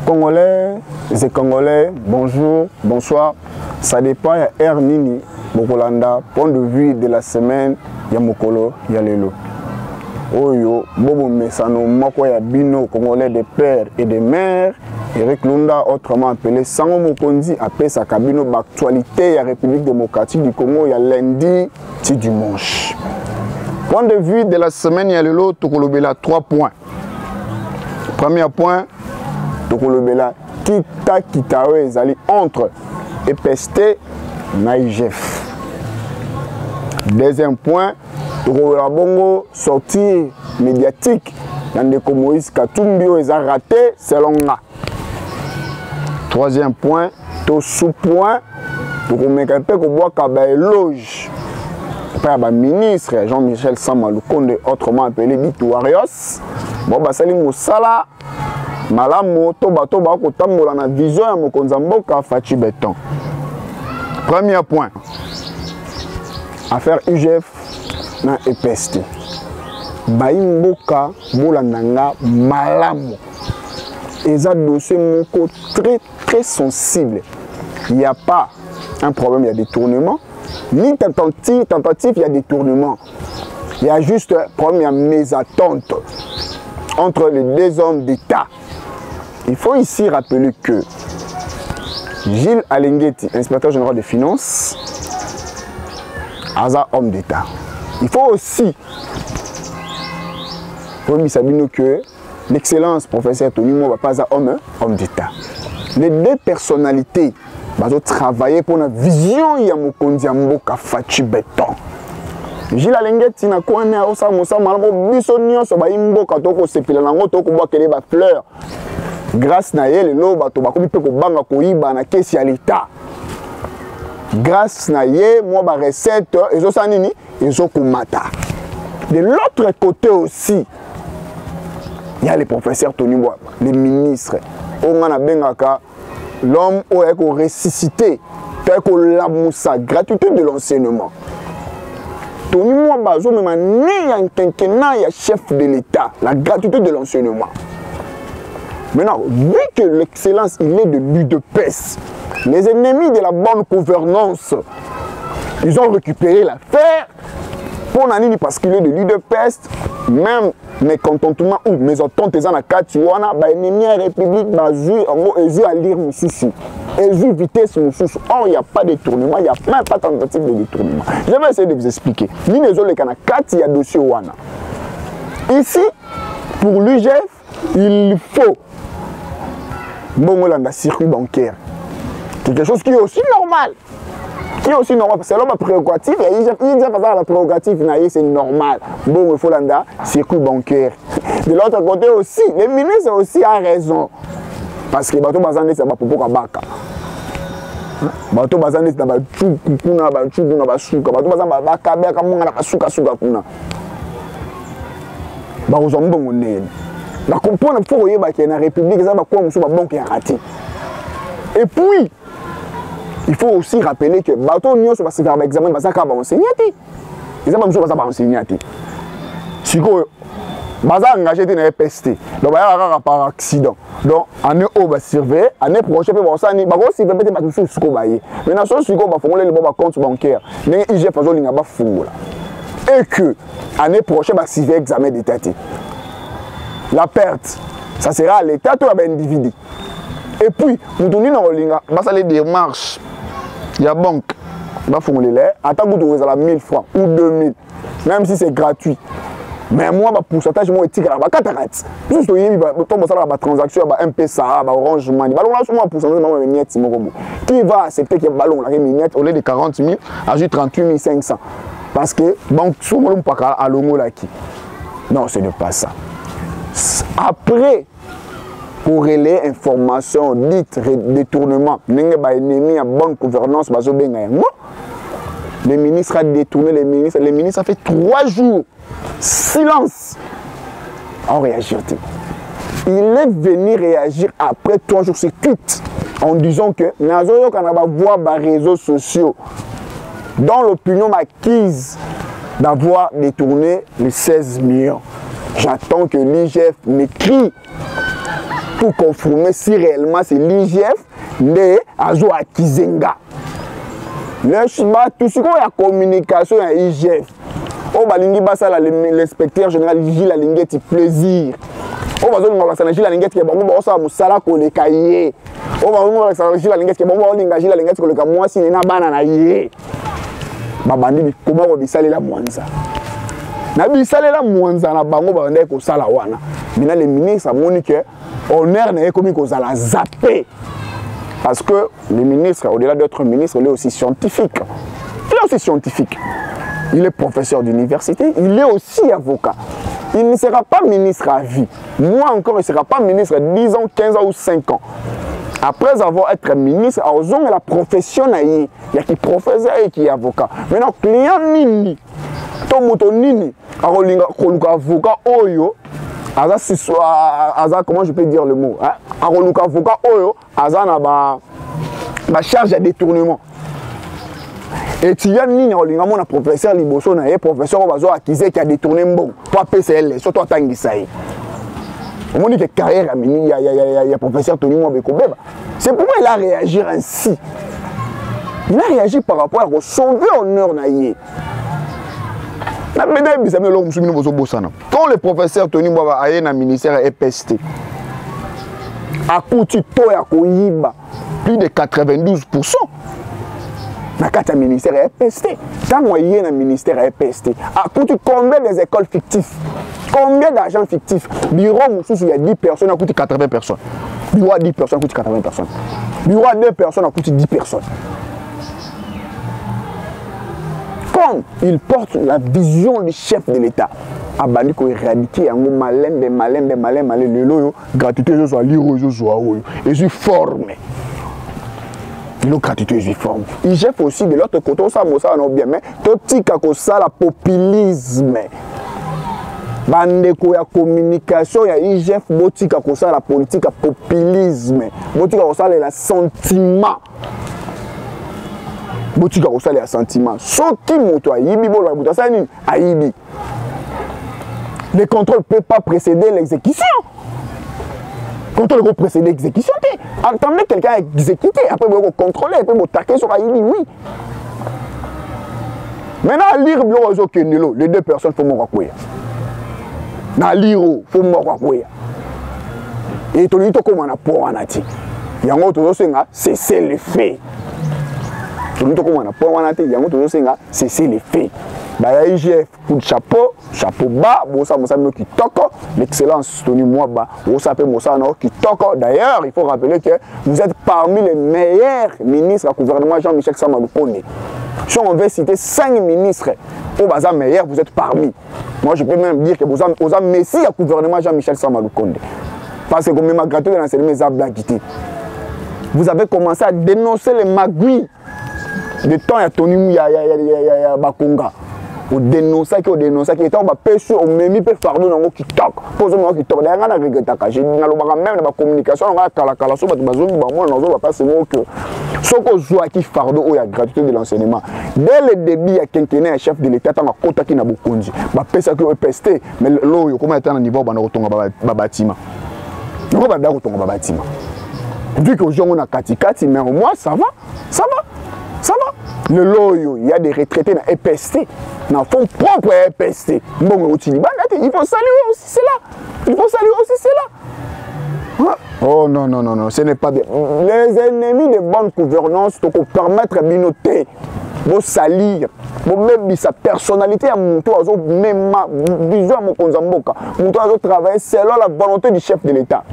Congolais et Congolais, bonjour, bonsoir. Ça dépend de Air Nini, Bokolanda, point de vue de la semaine, Yamokolo, Yalelo. Oyo, Bobo Mesano, Moko Yabino, Congolais de pères et de mères. Eric Lunda, autrement appelé Sango Mokondi, appelle sa cabine d'actualité, la République démocratique du Congo, il y a lundi, c'est dimanche. Point de vue de la semaine, il y a le lot, Tokolobela, 3 points. Premier point, Tokolobela, Kita Kitawe Ezali entre EPST et IGF. Deuxième point, Tokolobela Bongo, sortie médiatique, Yandeko Moïse Katumbi, ils ont raté selon moi. Troisième point, to sous-point, pour qu'on mette un peu qu'on voit qu'il y a un éloge. Par le ministre Jean-Michel Samaloukonde, autrement appelé Bitou Arios. Bon, bah, c'est Moussala, Malamo, Toba, Kotambola, na vision à Mokonzamboka, Fachi Béton. Premier point, affaire UGF na EPST. Baimboka, Bolananga, Malamo. Et ça, dossier moko très sensible. Il n'y a pas un problème, il y a des tournements. Ni tentative, il y a des tournements. Il y a juste un problème, il y a mésattente entre les deux hommes d'État. Il faut ici rappeler que Gilles Alengueti, inspecteur général des finances, Aza homme d'État. Il faut aussi dire que l'excellence professeur Tony Mo va pas homme d'État. Les deux personnalités vont travailler pour la vision ya Mokondi Mboka Fachi Béton. Gilles Alengueti na kone osa mosa malabo biso nyonso ba imboka toko sepela nango toko bwa kele ba fleur. Grâce na yele lo bato ba komi pe ko banga ko iba na kesi ya l'État. Grâce na ye moi ba recette ezo sanini ezo kumata. De l'autre côté aussi, il y a les professeurs Tony Bois, les ministres. On a bengaka l'homme qui a ressuscité, qui a la gratuité de l'enseignement. Tony Bois bazo même ni un quinquennat, il y a chef de l'État, la gratuité de l'enseignement. Maintenant, vu que l'excellence il est de l'UDPS, les ennemis de la bonne gouvernance, ils ont récupéré l'affaire. Pour Nanini parce qu'il est de l'UDPS, même mes contentements ou mes ententes dans la Katiwana, l'ennemi à la République, ils à lire Moussoussou. Ils ont vitesse Moussoussou. Or, il n'y a pas de détournement, il n'y a même pas de tentative de détournement. Je vais essayer de vous expliquer. Il y a dossier Wana. Ici, pour l'UGF, il faut un circuit bancaire. Quelque chose qui est aussi normal. Qui est aussi normal, parce que c'est l'homme prérogative, il dit que la prérogative, c'est normal. Bon, il faut l'anda, circuit bancaire. De l'autre côté aussi, les ministres aussi a raison. Parce que bateau bazane c'est pas pour kabaka. Bateau bazane c'est ba chukuna ba chukuna ba suka. Bateau bazane ba kabeka monga na suka suka kuna. Ba ozombo monene. La comprendre faut yeba que na république ça ba quoi musu ba banque ya raté. Et puis il faut aussi rappeler que bateau nyo so ba se faire examen ba ça ka ba enseigner ti. Ils ont pas ba enseigner ti. Siko baza engagé dans les PST. Donc ba ya par accident. Donc année au ba surveiller, année prochaine pe ba sani ba ko si peut-être ba tout suko ba ye. Maintenant so suko ba fongola le ba compte bancaire. Ndenge IG fazo linga ba fungola. Et que année prochaine ba surveiller examen d'état. La perte, ça sera à l'État ou à l'individu. Et puis, nous donnons dans le linga, bah ça les démarches. Il y a banque, bah faut les lire. Attends que vous avez 1000 francs ou 2000, même si c'est gratuit. Mais moi, bah pourcentage moi éthique là, bah 40. Juste il bah tombe ça la transaction, bah M-Pesa, bah Orange Money, bah là moi pourcentage moi miette Morobo. Qui va accepter que ballon la miette au lieu de 40 000, ajoute 38 500. Parce que banque sur mon pas à l'ongo là qui. Non, ce n'est pas ça. Après, pour relayer information dite détournement, ennemi à bonne gouvernance, le ministre a détourné les ministres a fait 3 jours. Silence. On réagit. Il est venu réagir après 3 jours sur tweet en disant que nous avons voir les réseaux sociaux dans l'opinion acquise d'avoir détourné les 16 millions. J'attends que l'IGF m'écrit pour confirmer si réellement c'est l'IGF de Azo Akizenga. Tout ce qu'on a communication à l'IGF. Oh, balingi basa l'inspecteur général Gilles Alingeti plaisir. Oh, bazo ngala Gilles Alingeti ke bango ba osa musala ko le kaye. Oh, bazo ngala Gilles Alingeti ke bango ba olinga Gilles Alingeti ko le ka mwasi na bana na ye. Babandi bi koma ko bisalela mwanza. Na bisalela mwanza na bango ba ndeko ko sala wana. Mina le ministre amoni que honneur na ekomi ko zala zappé. Parce que le ministre, au-delà d'être ministre, il est aussi scientifique. Il est aussi scientifique. Il est professeur d'université, il est aussi avocat. Il ne sera pas ministre à vie. Moi encore, il ne sera pas ministre à 10 ans, 15 ans ou 5 ans. Après avoir été ministre, il y a la profession, il y a qui professeur et qui est avocat. Maintenant, client nini, ton moto nini, avocat oyo, comment je peux dire le mot, avocat oyo, na charge de détournement. Et tu as mis un professeur Liboso, un professeur qui a détourné un bon. Toi, PCL, surtout Tanguy Saï. On dit que carrière, il y a professeur Tony Mwabekobeba. C'est pourquoi il a réagi ainsi. Il a réagi par rapport à sauver honneur naïe. Quand le professeur Tony Mwabekobeba a un ministère EPST, a coûté plus de 92%. Dans le ministère EPST. Quand on est dans le ministère EPST, a coûté combien des écoles fictives? Combien d'argent fictif? Bureau, il y a 10 personnes, a coûté 80 personnes. Bureau à 10 personnes, a coûté 80 personnes. Bureau à 2 personnes, a coûté 10 personnes. Comme il porte la vision du chef de l'État, a bandi ko éradiquer un malin, le loyo, gratuité, je sois lire, je sois et je suis formé. Il a gratitude, je forme. Il chef aussi de l'autre côté, ça non bien, mais tout ça la populisme. Bandeko ya communication ya IGF botika ko ça la politique à populisme. Botika ko ça la sentiment. Botika ko ça les sentiments. Soki moto ayibi bolo boto ça ni ayibi. Le contrôle peut pas précéder l'exécution. Contrôle peut précéder l'exécution. Attendez quelqu'un exécuter, après vous contrôler, après vous taquer sur Aïbi, oui. Maintenant, lire les deux personnes font mon raccouer. Na lire, faut mon raccouer. Et tout le monde comme on a pour un ati. Il y a un autre c'est le fait. Tout le monde comme on a pour un ati, il y a un autre c'est le fait. Bah, IGF, coup de chapeau bas, Bossa Moussano qui toque, l'excellence Tony Mwaba, Bossa Moussano qui toque. D'ailleurs, il faut rappeler que vous êtes parmi les meilleurs ministres du gouvernement Jean-Michel Samaloukonde. Si on veut citer 5 ministres au bazar meilleur, vous êtes parmi. Moi, je peux même dire que vous avez messi au gouvernement Jean-Michel Samaloukonde. Parce que comme ma gratuité dans ces mes ablaguités, vous avez commencé à dénoncer les magouilles de temps à Tony Bakonga. Au dénoncer qui est en bas pêche au même peu fardeau dans qui toque pose moi qui toque derrière la regrette j'ai dans le même la communication on va kala so bato bazongi ba moi on va passer mot que soko joie qui fardeau ou ya gratuité de l'enseignement dès le début ya quinquennat chef de l'état tant kota ki na bokonzi ba pesa que EPST mais lo yo comment être na niveau bana kotonga ba bâtiment on va da kotonga ba bâtiment vu que aujourd'hui on a kati mais au moins ça va le loyo il y a des retraités dans EPST dans fond propre EPST bon il faut saluer aussi cela oh non ce n'est pas bien les ennemis de bonne gouvernance pour permettre minoter vos salir même sa personnalité à mon tour même vision à mon konzamboka mon tour travailler selon la volonté du chef de l'État.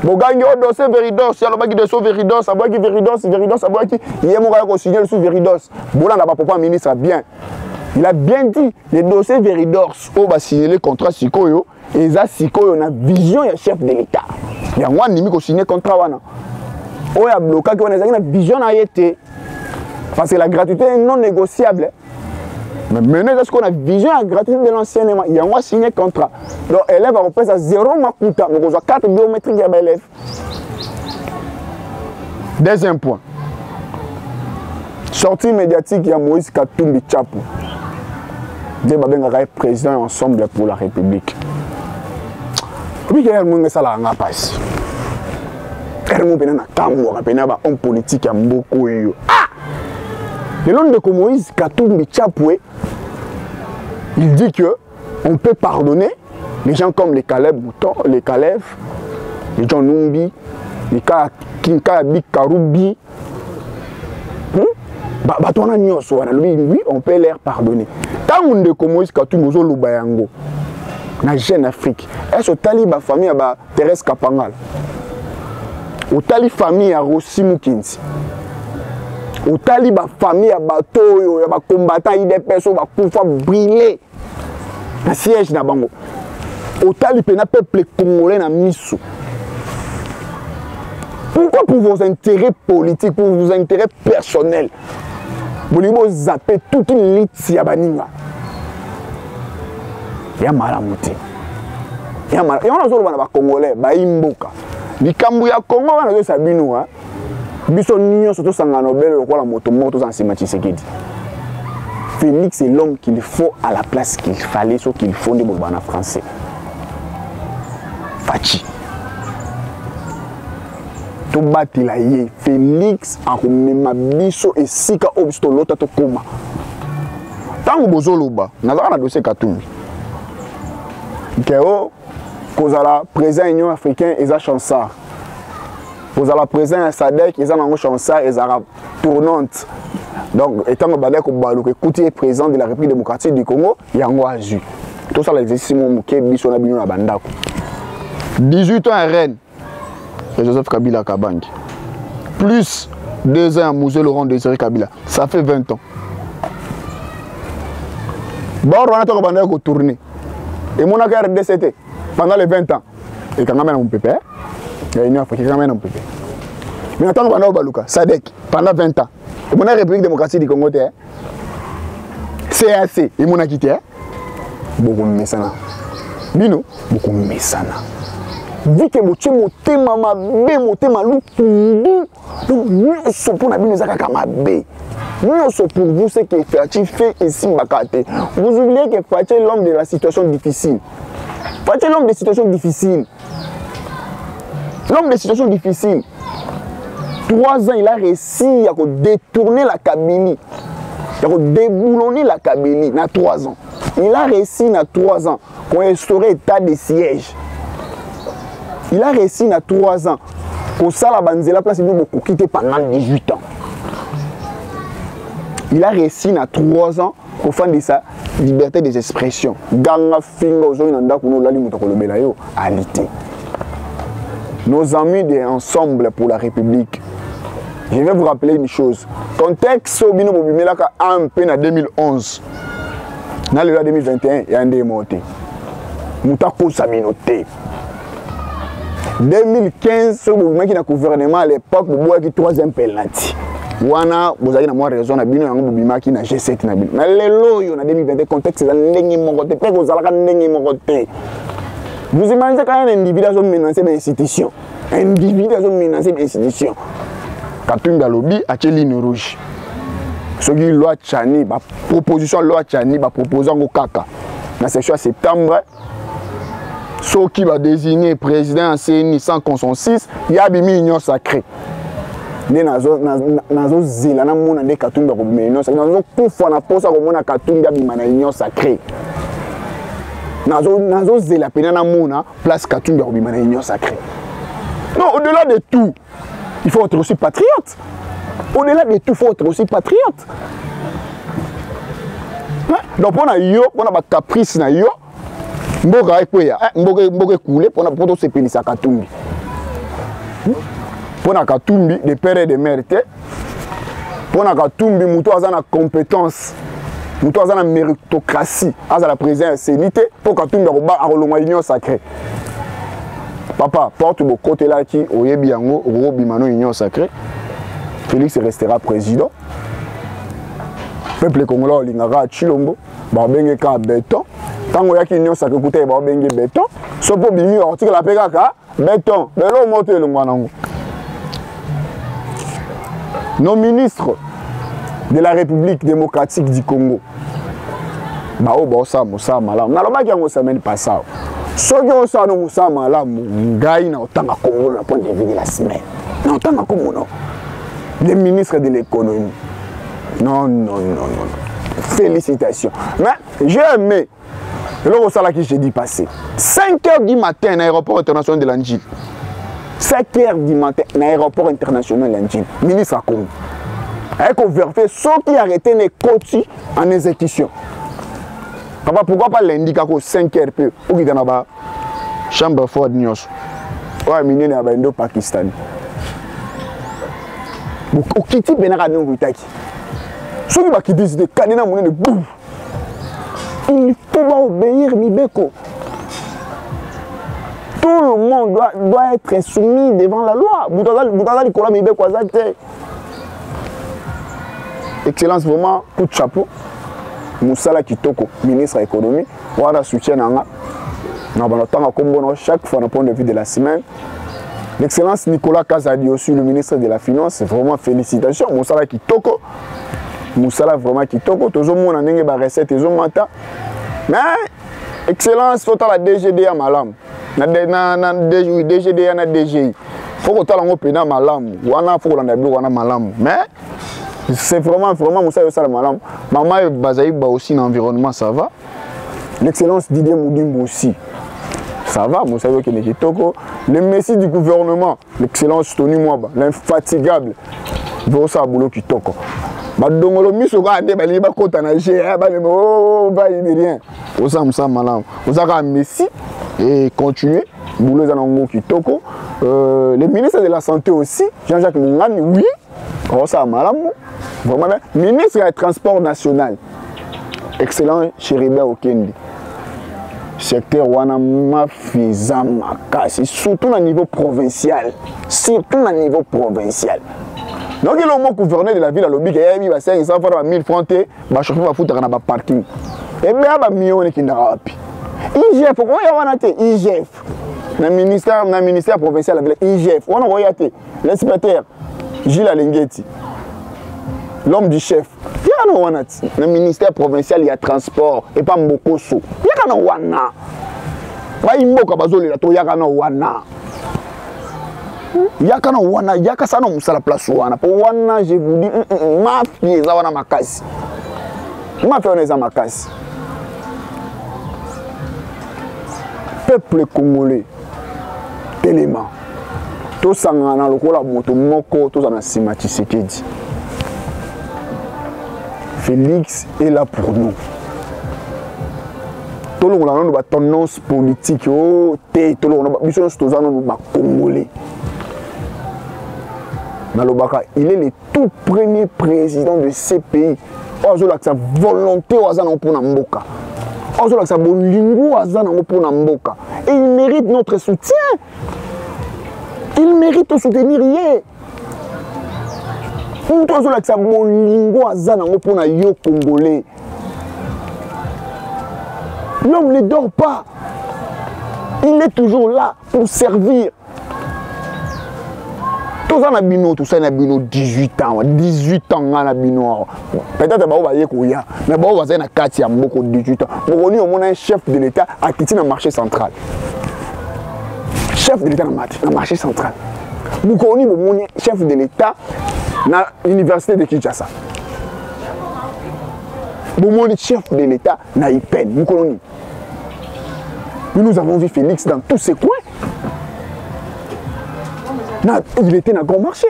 Bogangi au dossier Veridos, il y a le bac de sous Veridos, ça boit qui Veridos, ça boit qui. Il y a mon gars qui signe sous Veridos. Boula n'a pas pour ministre bien. Il a bien dit les dossiers Veridos, on va signer les contrats Sikoyo, et ça Sikoyo on a vision et chef de l'État. Il y a moi nimi qui signer contrat wana. On a bloqué qu'on a une vision à été. Parce que la gratuité est non négociable. Mais maintenant, est-ce qu'on a vision à gratuité de l'enseignement? Il y a un signé contrat. Donc, élève va repasser à 0 makuta. Donc, on a 4 biométriques à l'élève. Deuxième point. Sortie médiatique, il y a Moïse Katumbi Tchapou. Il y a président ensemble pour la République. Oui, il y a un monde qui a passé. carrément na kambo rapena ba homme politique ya mboko yo. Ah! Le nom de Moïse Katumbi Tchapoué, il dit que on peut pardonner les gens comme les Caleb Mouton, les Caleb, les John Numbi, les Kinkabi Karoubi. Oui, on peut leur pardonner. Tant on de Moïse Katumbi Zolubayango, na jeune Afrique, est-ce que Taliba famille à Thérèse Kapangal, au Tali famille à Rossi Mukinsi, au Taliba famille à bateau, à combattant, il des personnes qui vont brûler le siège na bango. Au Taliba peuple congolais na Missou. Pourquoi pour vos intérêts politiques, pour vos intérêts personnels, vous voulez zapper toute une liste ya baninga? Il y a malamuté. Il y a mal. Et on a besoin de Congolais, Baimboka. Likambu ya Congo, on a besoin de Sabino. Biso Nyon, surtout Sanga Nobel, le roi la moto morte en Sima Tshisekedi. Félix est l'homme qu'il faut à la place qu'il fallait, ce qu'il faut de Boubana français. Fachi. To batila ye Félix a komema biso esika obisto lota to koma. Tango bozoloba, nazaka na dossier Katumbi. Keo kozala président Union africaine eza chansard. Kozala président SADC eza nango chansard ezara tournante. Donc étant badé ko baluka écouter président de la République démocratique du Congo yango azu. Tout ça l'exercice mon ke biso na bino na bandako. 18 ans à Rennes. Joseph Kabila Kabangi. Plus 2 ans à Mouzé Laurent Désiré Kabila. Ça fait 20 ans. Bon, on a tourné. Et mon affaire RDCT pendant les 20 ans. Et quand même on peut faire. Il y a une Afrique quand même on peut faire. Mais en tant que Bano Baluka, SADC pendant 20 ans. Et mon République démocratique du Congo, CAC, et mon a quitté. Beaucoup de messana. Bino, beaucoup de messana. Vu que tu es mama bé motema lukundu donc nous sommes pour nabino zakaka mabe nous sommes pour vous ce que Fati fait ici bakate. Vous oubliez que Fati est l'homme de la situation difficile. Fati est l'homme des situations difficiles. L'homme des situations difficiles. 3 ans il a réussi à détourner la Kabylie, à déboulonner la Kabylie dans 3 ans. Il a réussi dans 3 ans qu'on instaurer état de siège. Il a réussi dans 3 ans pour ça la banzela place nous beaucoup quitté pendant 18 ans. Il a réussi dans 3 ans pour faire de sa liberté des expressions. Ganga finga ozoi nanda kuno lali mutakolobela yo alité. Nos amis de Ensemble pour la République. Je vais vous rappeler une chose. Contexte obino bobimelaka un peu en 2011. Dans le 2021 il y a un démonté. Mutako saminoté. 2015, ce mouvement qui a gouvernement à l'époque, vous avez 3e penalty. Wana, vous avez raison, vous avez un qui na G7. Mais les lois, en 2020, contexte, vous imaginez quand un individu a menacé l'institution. Un individu a menacé l'institution. Katumbi Lobby a une ligne rouge. Ce qui est loi Tchani, la proposition loi Tchani, la proposition au Kaka. Dans la section septembre, ce qui va désigner président en CNI sans consensus, il y a une union sacrée. Nous avons zéla na mona de Katumbi Robimé union sacrée. Nous avons kufa na posa ko mona Katumbi abimana union sacrée. Nous avons zéla pena na mona place Katumbi Robimana union sacrée. Non, au-delà de tout, il faut être aussi patriote. Au-delà de tout, il faut être aussi patriote. Donc on a yo, on a caprice na yo. Mboka ekweya, mboka koulé pour na se pelisa Katumbi. Pour na Katumbi de père et de mère té. Pour na Katumbi muto azana compétence. Muto azana méritocratie, azala présidence sénité pour Katumbi roba a rolonga union sacrée. Papa, porte le côté là qui oyebi yango robimano union sacrée. Félix restera président. Peuple congolais lingara Chilombo, ba benge ka béton. Tango yaki union sacrée côté ba benge béton. So po bimi article la pekaka béton. Belo moto le mwanango. Nos ministres de la République démocratique du Congo. Ba o bossa musa malam. Na loba ki yango semaine passée. soki osala mosala malamu ngai na otanga kombo na point de vue de la semaine na otanga kombo no le ministre de l'économie. Non. Félicitations. Mais j'ai aimé le salaire que j'ai dit passer. 5 h du matin à l'aéroport international de l'Angile. 5 h du matin à l'aéroport international de l'Angile. Ministre a commis. Avec vérifier ceux qui arrêtent les côtés en exécution. Pourquoi pas l'indiquer qu'au 5 h peu ou qui dans la chambre forte news. Ouais, mine na bando Pakistan. Au kiti benara no butaki. Ceux qui disent de canina monnaie de boum. Il faut obéir Mibeko. Tout le monde doit être soumis devant la loi. Boutaza Nicolas Mibeko Azate. Excellence, vraiment, coup de chapeau. Moussala Kitoko, ministre de l'économie. Voilà, soutien Nanga. Chaque fois, on point de vue de la semaine. L'excellence Nicolas Kazadi aussi, le ministre de la Finance. Vraiment, félicitations. Moussala Kitoko. Moussala vraiment Kitoko. Tout le monde a une recette. Mais, excellence, il faut la DGDA malam. DGDA na DGI. Il faut que tu aies un malam. Il faut que tu aies un malam. Mais, c'est vraiment Moussa Yossala malam. Maman Bazaïba aussi dans l'environnement, ça va. L'excellence Didier Moudimbo aussi. Ça va, Moussa Yossala Kitoko. Le messie du gouvernement, l'excellence Tony Mwaba, l'infatigable. Vosa Boulot Kitoko. Badongolo miso ga ande bali ba kota na je bali oh ba il rien osa msa malam osaka Messi et continuer boulot za nango kitoko le ministre de la santé aussi Jean-Jacques Mungani oui osa malam vraiment bien ministre du transport national excellent Chéribert Okendi secteur wana mafiza makasi surtout au niveau provincial donc il y a un gouverneur de la ville à l'objet qui a mis 500 francs à 1000 francs et va chauffer va foutre dans parking et bien ba million qui n'a pas IGF pourquoi il y a un IGF le ministère provincial avec IGF on a regardé l'inspecteur Gilles Alengeti l'homme du chef il y a le ministère provincial il y a transport et pas Mbokoso il y a un wana ba imboka bazoli la to ya kana wana yakana wana yakasana musala place wana po wana je vous dis mafia za wana makasi mafia wana za makasi peuple congolais tellement to sangana lokola moto moko to za na sima Tshisekedi Félix est là pour nous tout le monde a tendance politique oh té tout le monde a congolais. Il est le tout premier président de ces pays. Il a sa volonté et il mérite notre soutien. Il mérite de soutenir. L'homme ne dort pas. Il est toujours là pour servir. Tout ça, tout ça, 18 ans, 18 ans, peut-être que vous voyez qu'il y a, mais vous voyez qu'il y a beaucoup de 18 ans. Vous voyez un chef de l'État à quitter le marché central. Chef de l'État dans le marché central. Vous voyez un chef de l'État dans l'université de Kinshasa. Vous voyez chef de l'État dans l'IPEN. Vous voyez. Nous avons vu Félix dans tous ces coins. Il était dans le grand marché,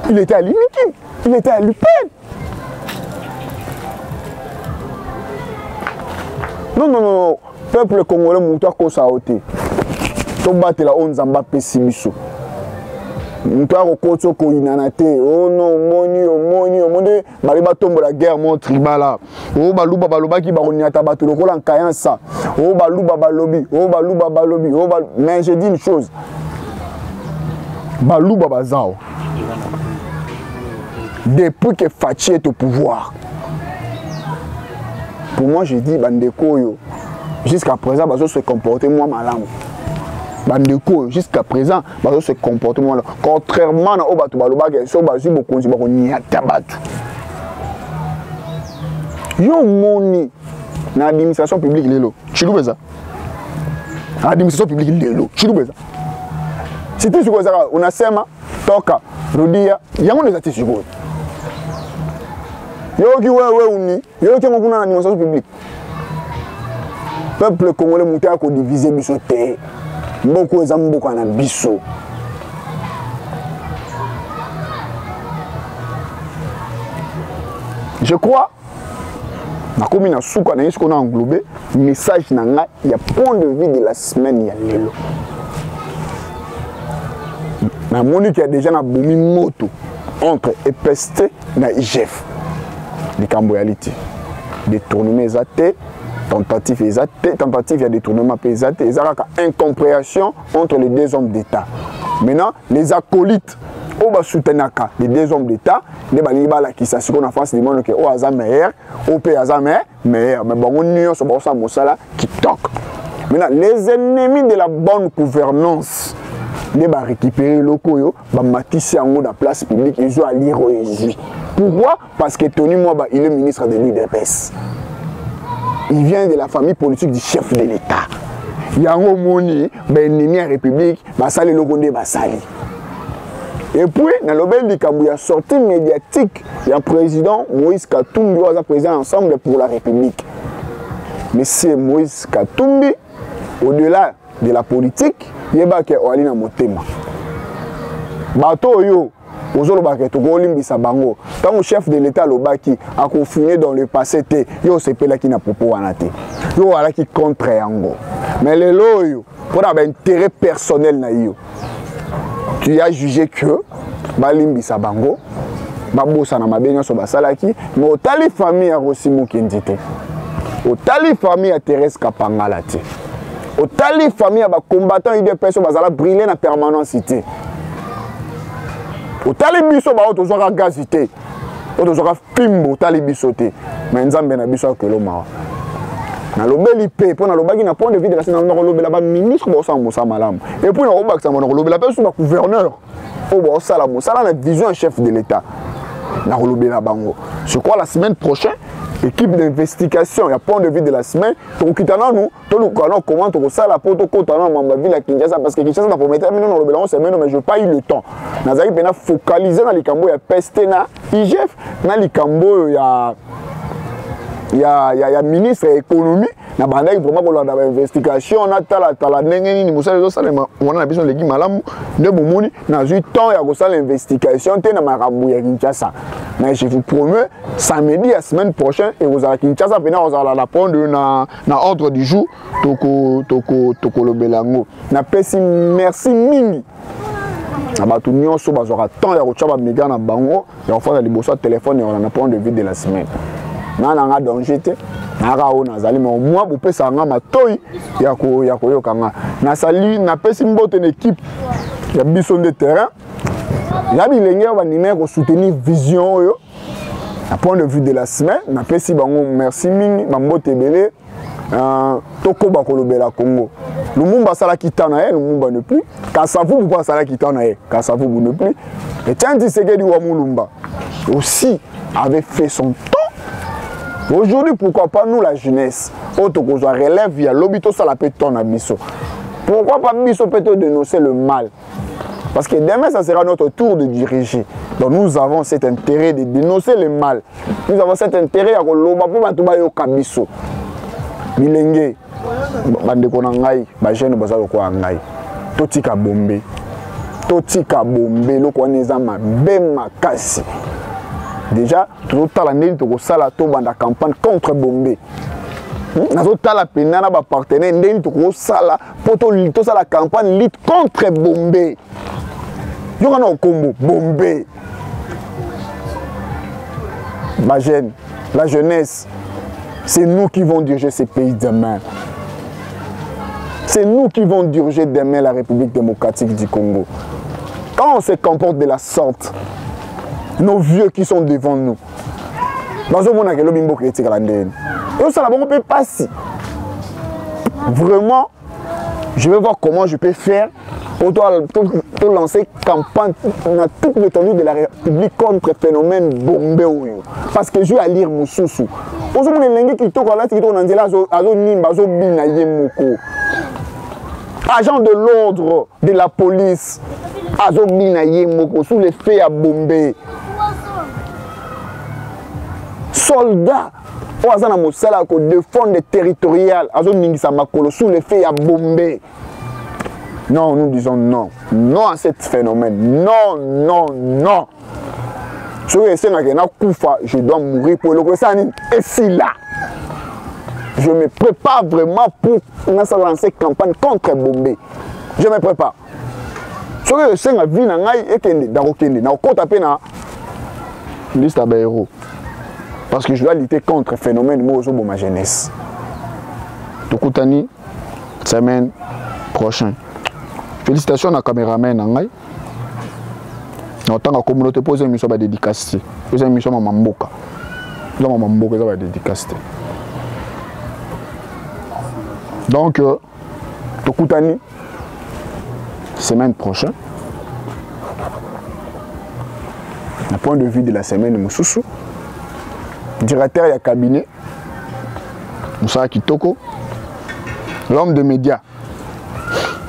il était à l'Unikin, il était à l'UPEN. Non, peuple congolais, mon toit, qu'on s'est ôté. Tout battre la honte, zamba pessimiso. Mon toit, qu'on s'est ôté. Oh non, moni, baliba tombe la guerre, mon tribal. Oh, balouba, baloba qui baroniata bateau, le col en caillant ça. Oh, balouba, balobi, mais j'ai dit une chose. Balou Babazao. Depuis que Fachi est au pouvoir, pour moi, je dis Bandeko, jusqu'à présent, Bazo se comporter moi malam. Bandeko, jusqu'à présent, Bazo se comporter moi malam. Contrairement à Obatu Baloba, qui est Bazo beaucoup de Niatabatu. Yo moni, dans l'administration publique, Lelo, tu loues ça? Administration publique lelo. Si tu sais on a sema toka rudia yango les artistes go. Yo ki wewe uni, yo ki ngona administration publique. Peuple congolais monté ko diviser biso te. Mboko ezambo na biso. Je crois na komi na souka na yesko na englobé message na nga ya point de vue de la semaine ya lelo. Na moni qui a déjà na bomi moto entre EPST na IGF. Di camboyalité. Détournement ezate, tentative ezate, tentative ya détournement ezate, ezaka incompréhension entre les deux hommes d'État. Maintenant, les acolytes au bas soutenaka les deux hommes d'État, les baliba la qui s'assure en face du monde que au hasard meilleur, au pays hasard meilleur, mais bon on n'y sur ça mosala qui toque. Maintenant, les ennemis de la bonne gouvernance, les ba récupérer locaux yo, ba matisser en haut de la place publique, ils ont à lire au Jésus. Pourquoi? Parce que Tony Mwaba, il est ministre de l'UDPS. Il vient de la famille politique du chef de l'État. Il y a un moni, ben ennemi à la République, ba sali logonde ba sali. Et puis, dans le bel du Kabou, il y a sorti médiatique, il y a un président, Moïse Katumbi, il y a un président ensemble pour la République. Monsieur Moïse Katumbi, au-delà de la politique, il y a un Alina Motema. Bato yo, ozolo baketo ko limbisa bango. Tant le chef de l'État lobaki a confiné dans le passé te, yo sepela ki na popo wana te. Yo ala ki contre yango. Mais le loyo, pour avoir intérêt personnel na yo. Tu as jugé que balimbisa bango babosa na mabenyo so basalaki mais otali famille ya Rosimo Kendite otali famille ya Thérèse Kapangala te otali famille ya ba combattant UDPS so bazala briller na permanence te otali biso ba oto zoka gaz te oto zoka fimbo otali biso te mais nzambe na biso akelo mawa na lobeli pe pona lobaki na point de vue de la sénat na lobela ba ministre bo sans mosa malam et puis na obak sa mo lobela pe so ba gouverneur o bo sala mo sala na vision chef de l'État na lobela bango. Je crois la semaine prochaine équipe d'investigation il y a point de vue de la semaine to kitana nous to nous comment to sala poto kotana mamba ville à Kinshasa parce que Kinshasa na promettre mais non lobela on semaine mais je pas eu le temps nazaki pena focaliser na likambo ya peste na IGF na likambo ya ministre de l'économie na bandaki vraiment ko la investigation na tala ndenge nini mosala zo sala mona na biso leki malamu nde bomoni na zui temps ya ko sala investigation te na makambo ya Kinshasa. Mais je vous promets samedi la semaine prochaine et vous allez Kinshasa pena vous allez la prendre na ordre du jour toko lobelango na pesi merci mingi abatu nyonso bazora temps ya ko tshaba mega na bango ya ko fa liboso téléphone ya na point de vue de la semaine. Nanga danger te naka o nazali mais au moins bopesa nga matoi ya koyoka nga nasali napesi mbote na équipe ya biso de terrain ya bilenge ba nimé ko soutenir vision oyo à point de vue de la semaine napesi bango merci mingi ba mbote belé toko ba kolobela Congo Lumumba sala kitana Lumumba ne plus Kasavu bu sala kitana Kasavu bu ne plus et Tchanti Sekedi wa Mulumba aussi avait fait son temps. Aujourd'hui, pourquoi pas nous la jeunesse, autre qu'on relève via l'obito ça la peut tourner à biso. Pourquoi pas biso peut dénoncer le mal? Parce que demain ça sera notre tour de diriger. Donc nous avons cet intérêt de dénoncer le mal. Nous avons cet intérêt à koloba pour batuba yo kabiso. Bilenge bande ko na ngai ba jeune bazalo ko ngai. Totika bombe. Totika bombe loko neza mabe makasi. Déjà, tout à l'année, tu as la campagne contre Bombé. Tout à la peine, tu as partenaire, tu as la campagne lutte contre Bombé. Tu as un combo, Bombé. La jeunesse, c'est nous qui vont diriger ces pays demain. C'est nous qui vont diriger demain la République démocratique du Congo. Quand on se comporte de la sorte, nos vieux qui sont devant nous. Dans un monde où il critique la ndene. Et ça on peut passer. Vraiment, je vais voir comment je peux faire pour lancer campagne dans toute l'étendue de la République contre le phénomène Bombé. Parce que je vais lire Moussoussou. Aujourd'hui, les gens qui sont là, qui sont dans la nimba, agent de l'ordre de la police, azobina yemoko sous les faits à Bombay. Soldat, oazana mosala ko défendre territorial, azoningisa makolo sous les faits à Bombay. Non, nous disons non. Non à ce phénomène. Non, non, non. Je dois mourir pour le Kossani. Et si là, je me prépare vraiment pour lancer campagne contre Bombay. Je me prépare. Je suis en vie parce que je dois lutter contre le phénomène de ma jeunesse. Tokoutani, semaine prochaine. Félicitations à la caméraman. Autant la communauté pose une mission de dédicace. Pose une mission de Mamboka. Mamboka de dédicace. Donc, Tokoutani, semaine prochaine. Le point de vue de la semaine de Moussoussou. Directeur et cabinet. Moussa Kitoko. L'homme de médias.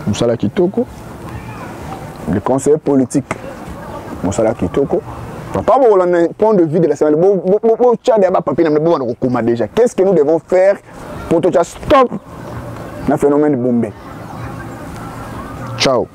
Moussa Kitoko. Le conseiller politique. Moussa Kitoko. Pas le point de vue de la semaine. Déjà. Qu'est-ce que nous devons faire pour stop le phénomène de Bombay? Ciao.